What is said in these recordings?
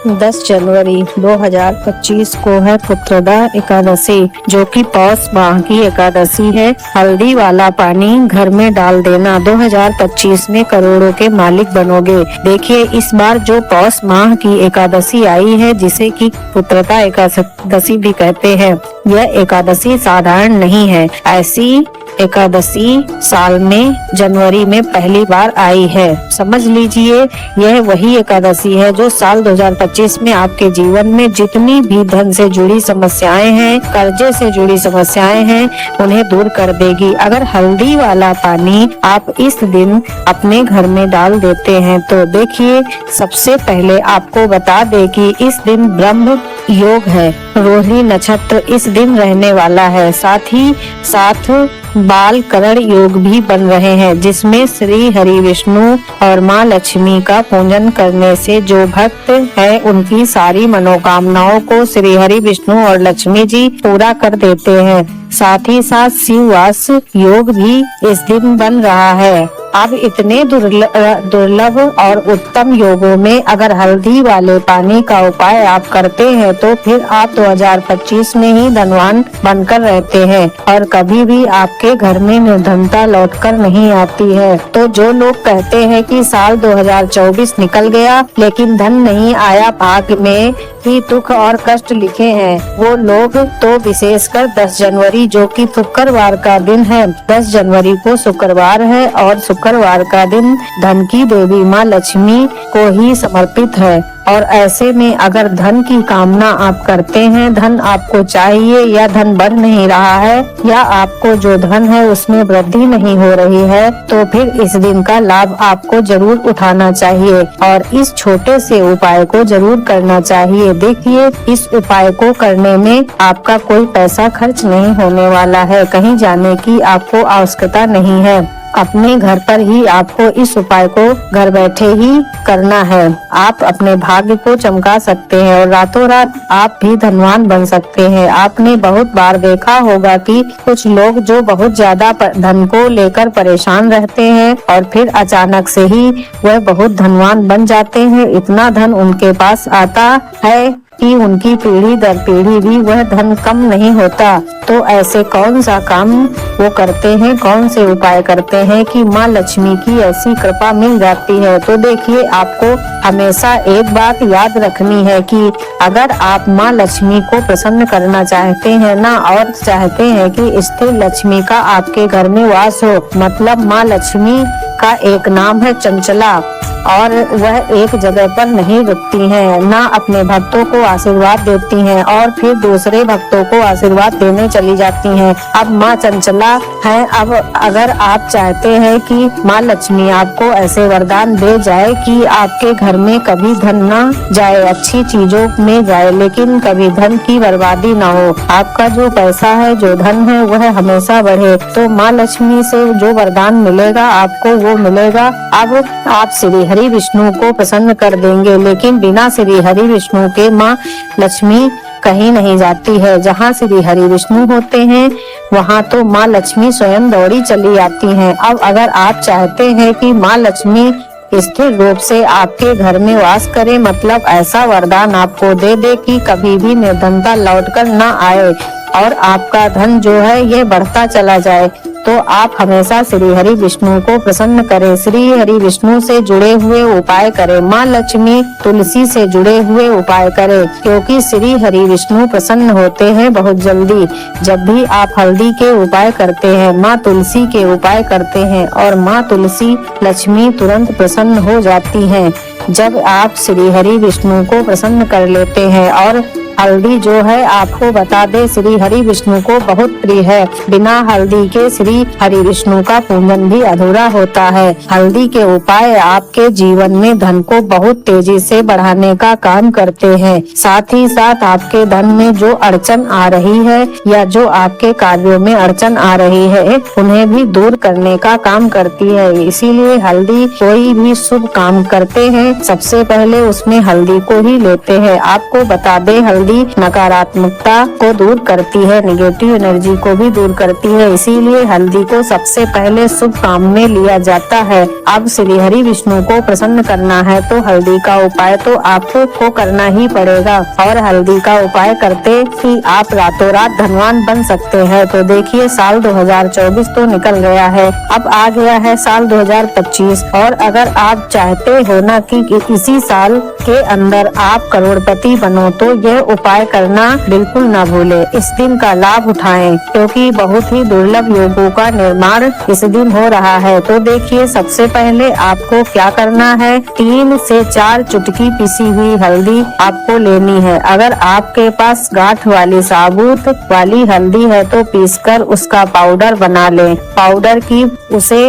10 जनवरी 2025 को है पुत्रदा एकादशी, जो कि पौष माह की एकादशी है। हल्दी वाला पानी घर में डाल देना, 2025 में करोड़ों के मालिक बनोगे। देखिए, इस बार जो पौष माह की एकादशी आई है, जिसे कि पुत्रदा एकादशी भी कहते हैं, यह एकादशी साधारण नहीं है। ऐसी एकादशी साल में जनवरी में पहली बार आई है। समझ लीजिए, यह वही एकादशी है जो साल 2025 में आपके जीवन में जितनी भी धन से जुड़ी समस्याएं हैं, कर्जे से जुड़ी समस्याएं हैं, उन्हें दूर कर देगी। अगर हल्दी वाला पानी आप इस दिन अपने घर में डाल देते हैं तो देखिए, सबसे पहले आपको बता दे कि इस दिन ब्रह्म योग है, रोहिणी नक्षत्र इस दिन रहने वाला है। साथ ही साथ बाल करण योग भी बन रहे हैं, जिसमें श्री हरि विष्णु और माँ लक्ष्मी का पूजन करने से जो भक्त है, उनकी सारी मनोकामनाओं को श्री हरि विष्णु और लक्ष्मी जी पूरा कर देते हैं। साथ ही साथ शिववास योग भी इस दिन बन रहा है। अब इतने दुर्लभ और उत्तम योगों में अगर हल्दी वाले पानी का उपाय आप करते हैं तो फिर आप 2025 में ही धनवान बनकर रहते हैं और कभी भी आपके घर में निर्धनता लौटकर नहीं आती है। तो जो लोग कहते हैं कि साल 2024 निकल गया लेकिन धन नहीं आया, भाग्य में ही दुख और कष्ट लिखे हैं, वो लोग तो विशेषकर 10 जनवरी जो कि शुक्रवार का दिन है, 10 जनवरी को शुक्रवार है और शुक्रवार का दिन धन की देवी माँ लक्ष्मी को ही समर्पित है। और ऐसे में अगर धन की कामना आप करते हैं, धन आपको चाहिए या धन बढ़ नहीं रहा है या आपको जो धन है उसमें वृद्धि नहीं हो रही है, तो फिर इस दिन का लाभ आपको जरूर उठाना चाहिए और इस छोटे से उपाय को जरूर करना चाहिए। देखिए, इस उपाय को करने में आपका कोई पैसा खर्च नहीं होने वाला है, कहीं जाने की आपको आवश्यकता नहीं है। अपने घर पर ही आपको इस उपाय को घर बैठे ही करना है। आप अपने भाग्य को चमका सकते हैं और रातों रात आप भी धनवान बन सकते हैं। आपने बहुत बार देखा होगा कि कुछ लोग जो बहुत ज्यादा धन को लेकर परेशान रहते हैं और फिर अचानक से ही वह बहुत धनवान बन जाते हैं। इतना धन उनके पास आता है कि उनकी पीढ़ी दर पीढ़ी भी वह धन कम नहीं होता। तो ऐसे कौन सा काम वो करते हैं, कौन से उपाय करते हैं कि माँ लक्ष्मी की ऐसी कृपा मिल जाती है? तो देखिए, आपको हमेशा एक बात याद रखनी है कि अगर आप माँ लक्ष्मी को प्रसन्न करना चाहते हैं ना, और चाहते हैं कि स्थिर लक्ष्मी का आपके घर में वास हो, मतलब माँ लक्ष्मी का एक नाम है चंचला और वह एक जगह पर नहीं रुकती हैं, ना अपने भक्तों को आशीर्वाद देती हैं और फिर दूसरे भक्तों को आशीर्वाद देने चली जाती हैं। अब माँ चंचला है। अब अगर आप चाहते हैं कि माँ लक्ष्मी आपको ऐसे वरदान दे जाए कि आपके घर में कभी धन न जाए, अच्छी चीजों में जाए, लेकिन कभी धन की बर्बादी ना हो, आपका जो पैसा है, जो धन है, वह हमेशा बढ़े, तो माँ लक्ष्मी से जो वरदान मिलेगा आपको वो मिलेगा। अब आप श्री हरि विष्णु को प्रसन्न कर देंगे, लेकिन बिना श्री हरि विष्णु के माँ लक्ष्मी कहीं नहीं जाती है। जहाँ श्री हरि विष्णु होते हैं वहाँ तो माँ लक्ष्मी स्वयं दौड़ी चली आती हैं। अब अगर आप चाहते हैं कि माँ लक्ष्मी स्थिर रूप से आपके घर में वास करे, मतलब ऐसा वरदान आपको दे दे कि कभी भी निर्धनता लौटकर न आए और आपका धन जो है ये बढ़ता चला जाए, तो आप हमेशा श्री हरि विष्णु को प्रसन्न करें। श्री हरि विष्णु से जुड़े हुए उपाय करें, माँ लक्ष्मी तुलसी से जुड़े हुए उपाय करें, क्योंकि श्री हरि विष्णु प्रसन्न होते हैं बहुत जल्दी। जब भी आप हल्दी के उपाय करते हैं, माँ तुलसी के उपाय करते हैं और माँ तुलसी लक्ष्मी तुरंत प्रसन्न हो जाती हैं। जब आप श्री हरि विष्णु को प्रसन्न कर लेते हैं और हल्दी जो है, आपको बता दे, श्री हरि विष्णु को बहुत प्रिय है। बिना हल्दी के श्री हरि विष्णु का पूजन भी अधूरा होता है। हल्दी के उपाय आपके जीवन में धन को बहुत तेजी से बढ़ाने का काम करते हैं। साथ ही साथ आपके धन में जो अड़चन आ रही है या जो आपके कार्यों में अड़चन आ रही है, उन्हें भी दूर करने का काम करती है। इसीलिए हल्दी कोई भी शुभ काम करते हैं, सबसे पहले उसमें हल्दी को ही लेते हैं। आपको बता दे, हल्दी नकारात्मकता को दूर करती है, नेगेटिव एनर्जी को भी दूर करती है, इसीलिए हल्दी को सबसे पहले शुभ काम में लिया जाता है। अब श्री हरि विष्णु को प्रसन्न करना है तो हल्दी का उपाय तो आपको करना ही पड़ेगा, और हल्दी का उपाय करते ही आप रातों रात धनवान बन सकते हैं। तो देखिए, साल 2024 तो निकल गया है, अब आ गया है साल 2025, और अगर आप चाहते हो ना कि इसी साल के अंदर आप करोड़पति बनो तो यह उपाय करना बिल्कुल ना भूले। इस दिन का लाभ उठाएं, क्योंकि बहुत ही दुर्लभ योगों का निर्माण इस दिन हो रहा है। तो देखिए, सबसे पहले आपको क्या करना है, 3 से 4 चुटकी पिसी हुई हल्दी आपको लेनी है। अगर आपके पास गांठ वाली साबुत वाली हल्दी है तो पीसकर उसका पाउडर बना लें, पाउडर की उसे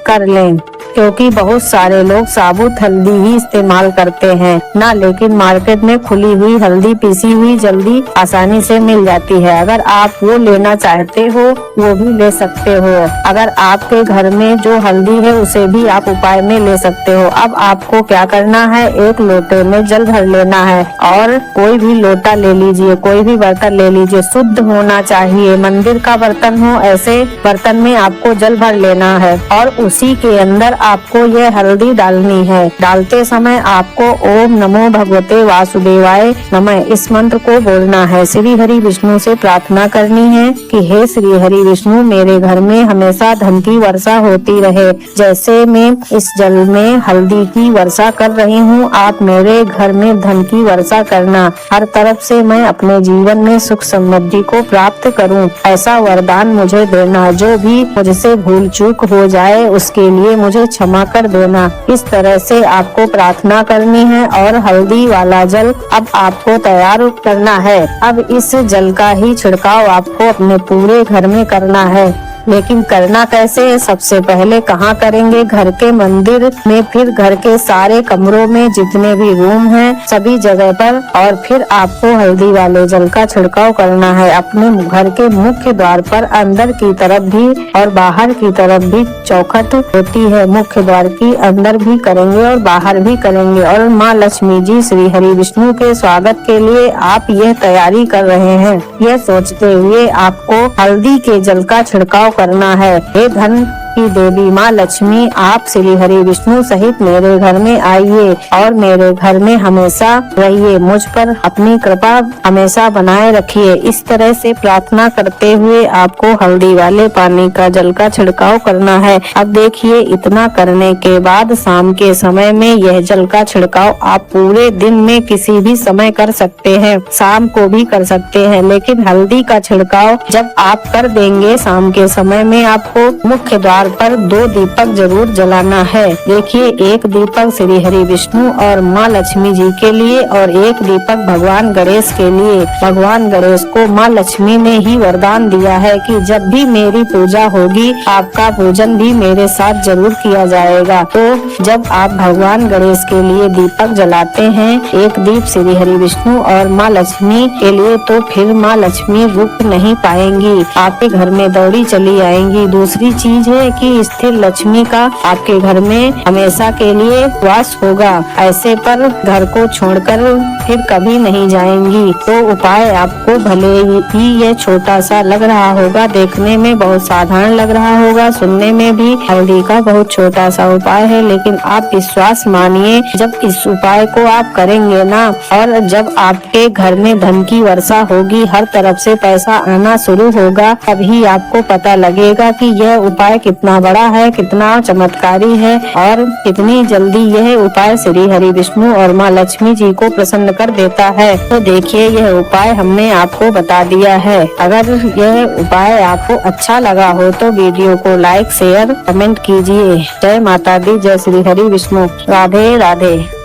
कर लें, क्योंकि बहुत सारे लोग साबुत हल्दी ही इस्तेमाल करते हैं ना, लेकिन मार्केट में खुली हुई हल्दी पीसी हुई जल्दी आसानी से मिल जाती है। अगर आप वो लेना चाहते हो वो भी ले सकते हो। अगर आपके घर में जो हल्दी है उसे भी आप उपाय में ले सकते हो। अब आपको क्या करना है, एक लोटे में जल भर लेना है, और कोई भी लोटा ले लीजिए, कोई भी बर्तन ले लीजिए, शुद्ध होना चाहिए, मंदिर का बर्तन हो, ऐसे बर्तन में आपको जल भर लेना है, और उसी के अंदर आपको यह हल्दी डालनी है। डालते समय आपको ओम नमो भगवते वासुदेवाय नमः इस मंत्र को बोलना है। श्री हरि विष्णु से प्रार्थना करनी है कि हे श्री हरि विष्णु, मेरे घर में हमेशा धन की वर्षा होती रहे। जैसे मैं इस जल में हल्दी की वर्षा कर रही हूँ, आप मेरे घर में धन की वर्षा करना। हर तरफ से मैं अपने जीवन में सुख समृद्धि को प्राप्त करूँ, ऐसा वरदान मुझे देना। जो भी मुझसे भूल चूक हो जाए उसके लिए मुझे क्षमा कर देना। इस तरह से आपको प्रार्थना करनी है, और हल्दी वाला जल अब आपको तैयार करना है। अब इस जल का ही छिड़काव आपको अपने पूरे घर में करना है। लेकिन करना कैसे है, सबसे पहले कहाँ करेंगे, घर के मंदिर में, फिर घर के सारे कमरों में, जितने भी रूम हैं सभी जगह पर, और फिर आपको हल्दी वाले जल का छिड़काव करना है अपने घर के मुख्य द्वार पर, अंदर की तरफ भी और बाहर की तरफ भी। चौखट होती है मुख्य द्वार की, अंदर भी करेंगे और बाहर भी करेंगे। और माँ लक्ष्मी जी श्री हरि विष्णु के स्वागत के लिए आप यह तैयारी कर रहे हैं, यह सोचते हुए आपको हल्दी के जल का छिड़काव करना है। हे धन की देवी माँ लक्ष्मी, आप श्री हरि विष्णु सहित मेरे घर में आइए और मेरे घर में हमेशा रहिए, मुझ पर अपनी कृपा हमेशा बनाए रखिए। इस तरह से प्रार्थना करते हुए आपको हल्दी वाले पानी का जल का छिड़काव करना है। अब देखिए, इतना करने के बाद शाम के समय में यह जल का छिड़काव आप पूरे दिन में किसी भी समय कर सकते हैं, शाम को भी कर सकते हैं। लेकिन हल्दी का छिड़काव जब आप कर देंगे शाम के समय में, आपको मुख्य द्वार पर 2 दीपक जरूर जलाना है। देखिए, एक दीपक श्री हरि विष्णु और माँ लक्ष्मी जी के लिए, और एक दीपक भगवान गणेश के लिए। भगवान गणेश को माँ लक्ष्मी ने ही वरदान दिया है कि जब भी मेरी पूजा होगी आपका पूजन भी मेरे साथ जरूर किया जाएगा। तो जब आप भगवान गणेश के लिए दीपक जलाते हैं, एक दीप श्री हरि विष्णु और माँ लक्ष्मी के लिए, तो फिर माँ लक्ष्मी रुक नहीं पाएंगी, आपके घर में दौड़ी चली आएंगी। दूसरी चीज है कि स्थिर लक्ष्मी का आपके घर में हमेशा के लिए वास होगा, ऐसे पर घर को छोड़कर फिर कभी नहीं जाएंगी। तो उपाय आपको भले ही ये छोटा सा लग रहा होगा, देखने में बहुत साधारण लग रहा होगा, सुनने में भी हल्दी का बहुत छोटा सा उपाय है, लेकिन आप विश्वास मानिए, जब इस उपाय को आप करेंगे ना, और जब आपके घर में धन की वर्षा होगी, हर तरफ से पैसा आना शुरू होगा, तभी आपको पता लगेगा कि यह उपाय कितना बड़ा है, कितना चमत्कारी है, और कितनी जल्दी यह उपाय श्री हरि विष्णु और माँ लक्ष्मी जी को प्रसन्न कर देता है। तो देखिए, यह उपाय हमने आपको बता दिया है। अगर यह उपाय आपको अच्छा लगा हो तो वीडियो को लाइक, शेयर, कमेंट कीजिए। जय माता दी, जय श्री हरि विष्णु, राधे राधे।